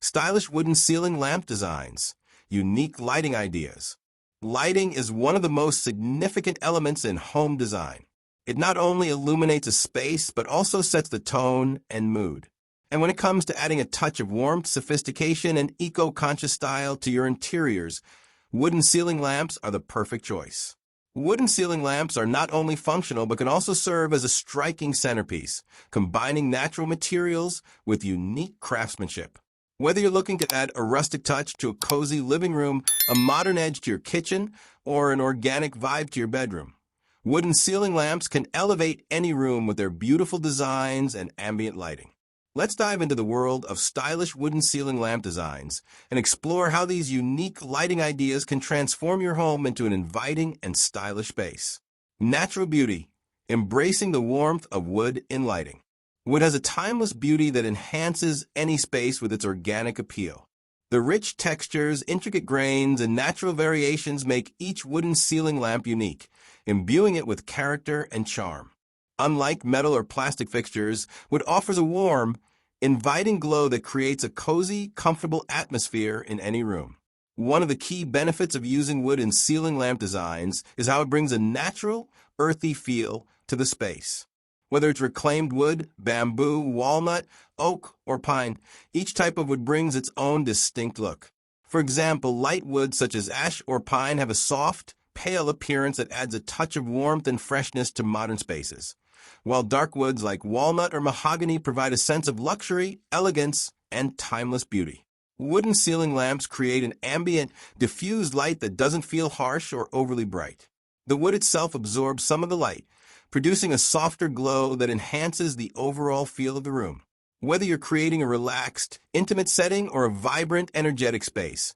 stylish wooden ceiling lamp designs, unique lighting ideas. Lighting is one of the most significant elements in home design. It not only illuminates a space, but also sets the tone and mood. And when it comes to adding a touch of warmth, sophistication, and eco-conscious style to your interiors, wooden ceiling lamps are the perfect choice. Wooden ceiling lamps are not only functional, but can also serve as a striking centerpiece, combining natural materials with unique craftsmanship. Whether you're looking to add a rustic touch to a cozy living room, a modern edge to your kitchen, or an organic vibe to your bedroom, wooden ceiling lamps can elevate any room with their beautiful designs and ambient lighting. Let's dive into the world of stylish wooden ceiling lamp designs and explore how these unique lighting ideas can transform your home into an inviting and stylish space. Natural beauty, embracing the warmth of wood in lighting. Wood has a timeless beauty that enhances any space with its organic appeal. The rich textures, intricate grains, and natural variations make each wooden ceiling lamp unique, imbuing it with character and charm. Unlike metal or plastic fixtures, wood offers a warm, inviting glow that creates a cozy, comfortable atmosphere in any room. One of the key benefits of using wood in ceiling lamp designs is how it brings a natural, earthy feel to the space. Whether it's reclaimed wood, bamboo, walnut, oak, or pine, each type of wood brings its own distinct look. For example, light woods such as ash or pine have a soft, pale appearance that adds a touch of warmth and freshness to modern spaces, while dark woods like walnut or mahogany provide a sense of luxury, elegance, and timeless beauty. Wooden ceiling lamps create an ambient, diffused light that doesn't feel harsh or overly bright. The wood itself absorbs some of the light, producing a softer glow that enhances the overall feel of the room. Whether you're creating a relaxed, intimate setting or a vibrant, energetic space,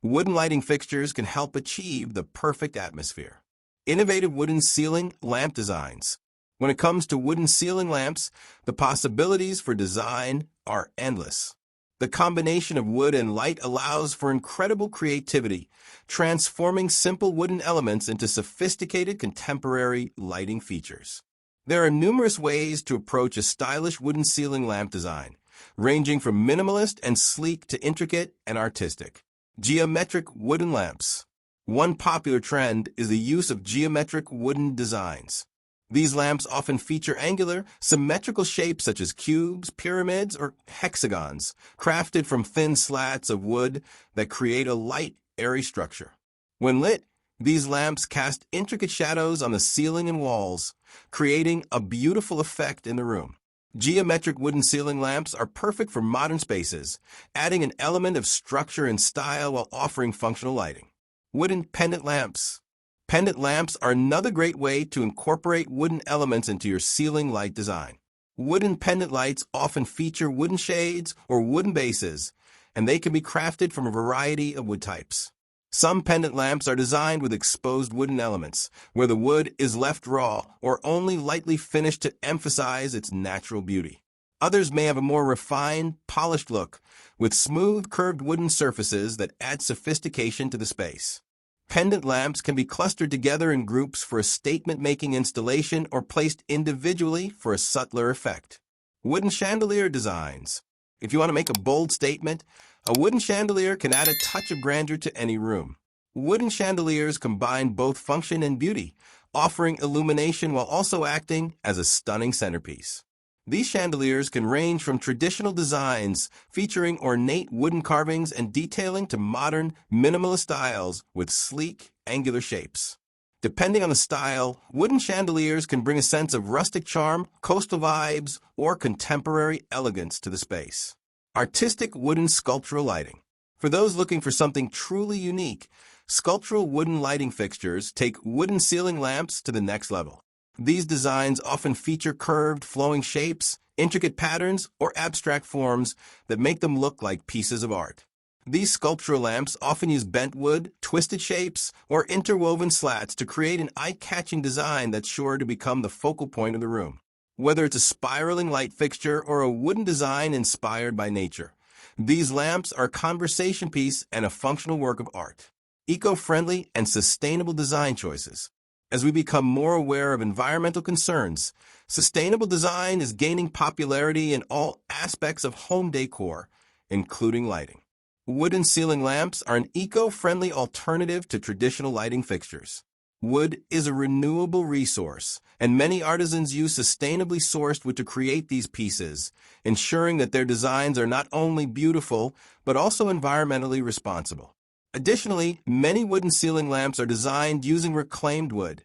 wooden lighting fixtures can help achieve the perfect atmosphere. Innovative wooden ceiling lamp designs. When it comes to wooden ceiling lamps, the possibilities for design are endless. The combination of wood and light allows for incredible creativity, transforming simple wooden elements into sophisticated contemporary lighting features. There are numerous ways to approach a stylish wooden ceiling lamp design, ranging from minimalist and sleek to intricate and artistic. Geometric wooden lamps. One popular trend is the use of geometric wooden designs. These lamps often feature angular, symmetrical shapes such as cubes, pyramids, or hexagons, crafted from thin slats of wood that create a light, airy structure. When lit, these lamps cast intricate shadows on the ceiling and walls, creating a beautiful effect in the room. Geometric wooden ceiling lamps are perfect for modern spaces, adding an element of structure and style while offering functional lighting. Wooden pendant lamps. Pendant lamps are another great way to incorporate wooden elements into your ceiling light design. Wooden pendant lights often feature wooden shades or wooden bases, and they can be crafted from a variety of wood types. Some pendant lamps are designed with exposed wooden elements, where the wood is left raw or only lightly finished to emphasize its natural beauty. Others may have a more refined, polished look, with smooth, curved wooden surfaces that add sophistication to the space. Pendant lamps can be clustered together in groups for a statement-making installation or placed individually for a subtler effect. Wooden chandelier designs. If you want to make a bold statement, a wooden chandelier can add a touch of grandeur to any room. Wooden chandeliers combine both function and beauty, offering illumination while also acting as a stunning centerpiece. These chandeliers can range from traditional designs featuring ornate wooden carvings and detailing to modern, minimalist styles with sleek, angular shapes. Depending on the style, wooden chandeliers can bring a sense of rustic charm, coastal vibes, or contemporary elegance to the space. Artistic wooden sculptural lighting. For those looking for something truly unique, sculptural wooden lighting fixtures take wooden ceiling lamps to the next level. These designs often feature curved, flowing shapes, intricate patterns, or abstract forms that make them look like pieces of art. These sculptural lamps often use bent wood, twisted shapes, or interwoven slats to create an eye-catching design that's sure to become the focal point of the room. Whether it's a spiraling light fixture or a wooden design inspired by nature, these lamps are a conversation piece and a functional work of art. Eco-friendly and sustainable design choices. As we become more aware of environmental concerns, sustainable design is gaining popularity in all aspects of home decor, including lighting. Wooden ceiling lamps are an eco-friendly alternative to traditional lighting fixtures. Wood is a renewable resource, and many artisans use sustainably sourced wood to create these pieces, ensuring that their designs are not only beautiful, but also environmentally responsible. Additionally, many wooden ceiling lamps are designed using reclaimed wood,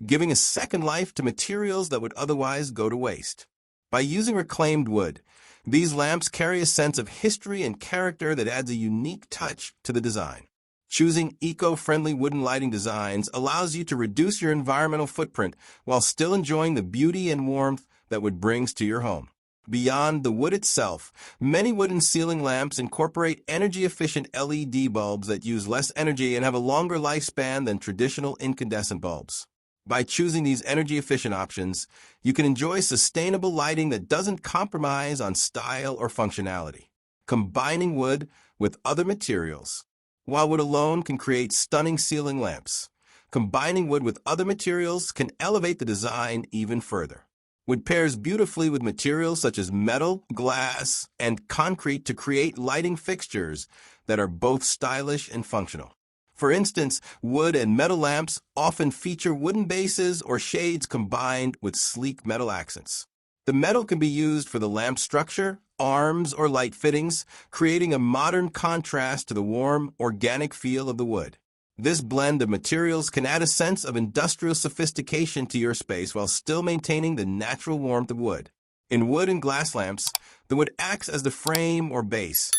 giving a second life to materials that would otherwise go to waste. By using reclaimed wood, these lamps carry a sense of history and character that adds a unique touch to the design. Choosing eco-friendly wooden lighting designs allows you to reduce your environmental footprint while still enjoying the beauty and warmth that wood brings to your home. Beyond the wood itself, many wooden ceiling lamps incorporate energy-efficient LED bulbs that use less energy and have a longer lifespan than traditional incandescent bulbs. By choosing these energy-efficient options, you can enjoy sustainable lighting that doesn't compromise on style or functionality. Combining wood with other materials. While wood alone can create stunning ceiling lamps, combining wood with other materials can elevate the design even further. Wood pairs beautifully with materials such as metal, glass, and concrete to create lighting fixtures that are both stylish and functional. For instance, wood and metal lamps often feature wooden bases or shades combined with sleek metal accents. The metal can be used for the lamp structure, arms, or light fittings, creating a modern contrast to the warm, organic feel of the wood. This blend of materials can add a sense of industrial sophistication to your space while still maintaining the natural warmth of wood. In wood and glass lamps, the wood acts as the frame or base,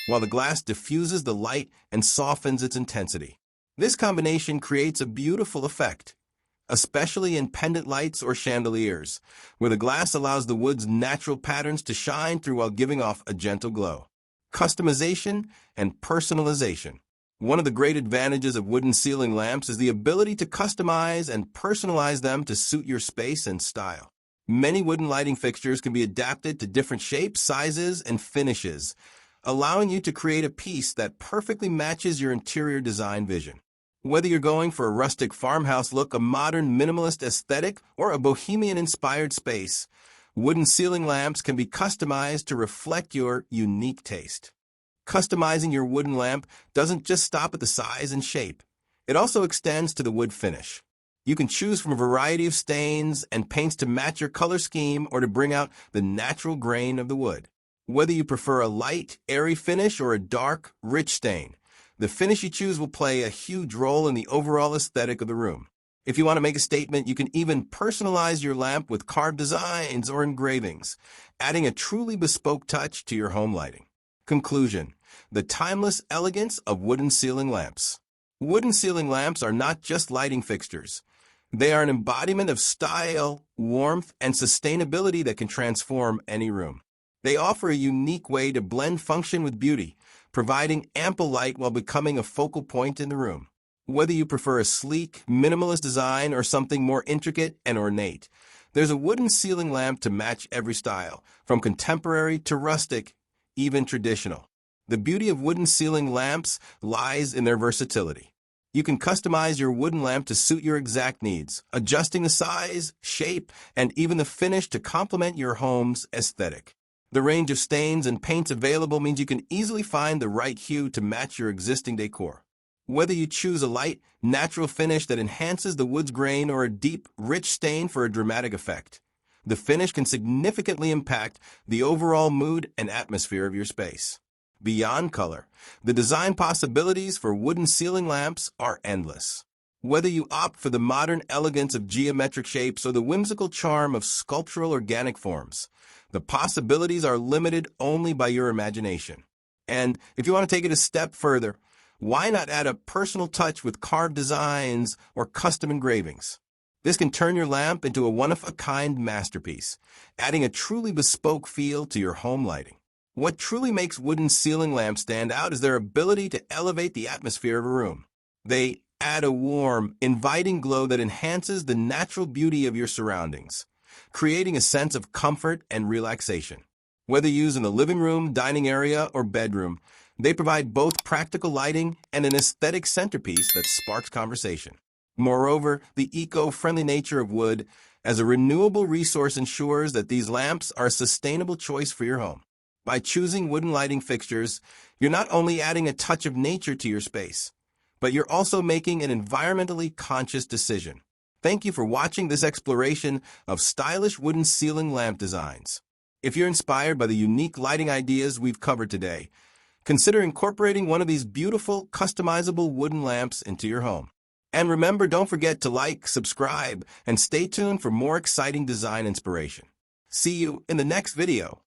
while the glass diffuses the light and softens its intensity. This combination creates a beautiful effect, especially in pendant lights or chandeliers, where the glass allows the wood's natural patterns to shine through while giving off a gentle glow. Customization and personalization. One of the great advantages of wooden ceiling lamps is the ability to customize and personalize them to suit your space and style. Many wooden lighting fixtures can be adapted to different shapes, sizes, and finishes, allowing you to create a piece that perfectly matches your interior design vision. Whether you're going for a rustic farmhouse look, a modern minimalist aesthetic, or a bohemian-inspired space, wooden ceiling lamps can be customized to reflect your unique taste. Customizing your wooden lamp doesn't just stop at the size and shape. It also extends to the wood finish. You can choose from a variety of stains and paints to match your color scheme or to bring out the natural grain of the wood. Whether you prefer a light, airy finish or a dark, rich stain, the finish you choose will play a huge role in the overall aesthetic of the room. If you want to make a statement, you can even personalize your lamp with carved designs or engravings, adding a truly bespoke touch to your home lighting. Conclusion: the timeless elegance of wooden ceiling lamps. Wooden ceiling lamps are not just lighting fixtures. They are an embodiment of style, warmth, and sustainability that can transform any room. They offer a unique way to blend function with beauty, providing ample light while becoming a focal point in the room. Whether you prefer a sleek, minimalist design or something more intricate and ornate, there's a wooden ceiling lamp to match every style, from contemporary to rustic, even traditional. The beauty of wooden ceiling lamps lies in their versatility. You can customize your wooden lamp to suit your exact needs, adjusting the size, shape, and even the finish to complement your home's aesthetic. The range of stains and paints available means you can easily find the right hue to match your existing decor. Whether you choose a light, natural finish that enhances the wood's grain or a deep, rich stain for a dramatic effect, the finish can significantly impact the overall mood and atmosphere of your space. Beyond color, the design possibilities for wooden ceiling lamps are endless. Whether you opt for the modern elegance of geometric shapes or the whimsical charm of sculptural organic forms, the possibilities are limited only by your imagination. And if you want to take it a step further, why not add a personal touch with carved designs or custom engravings? This can turn your lamp into a one-of-a-kind masterpiece, adding a truly bespoke feel to your home lighting. What truly makes wooden ceiling lamps stand out is their ability to elevate the atmosphere of a room. They add a warm, inviting glow that enhances the natural beauty of your surroundings, creating a sense of comfort and relaxation. Whether used in the living room, dining area, or bedroom, they provide both practical lighting and an aesthetic centerpiece that sparks conversation. Moreover, the eco-friendly nature of wood as a renewable resource ensures that these lamps are a sustainable choice for your home. By choosing wooden lighting fixtures, you're not only adding a touch of nature to your space, but you're also making an environmentally conscious decision. Thank you for watching this exploration of stylish wooden ceiling lamp designs. If you're inspired by the unique lighting ideas we've covered today, consider incorporating one of these beautiful, customizable wooden lamps into your home. And remember, don't forget to like, subscribe, and stay tuned for more exciting design inspiration. See you in the next video.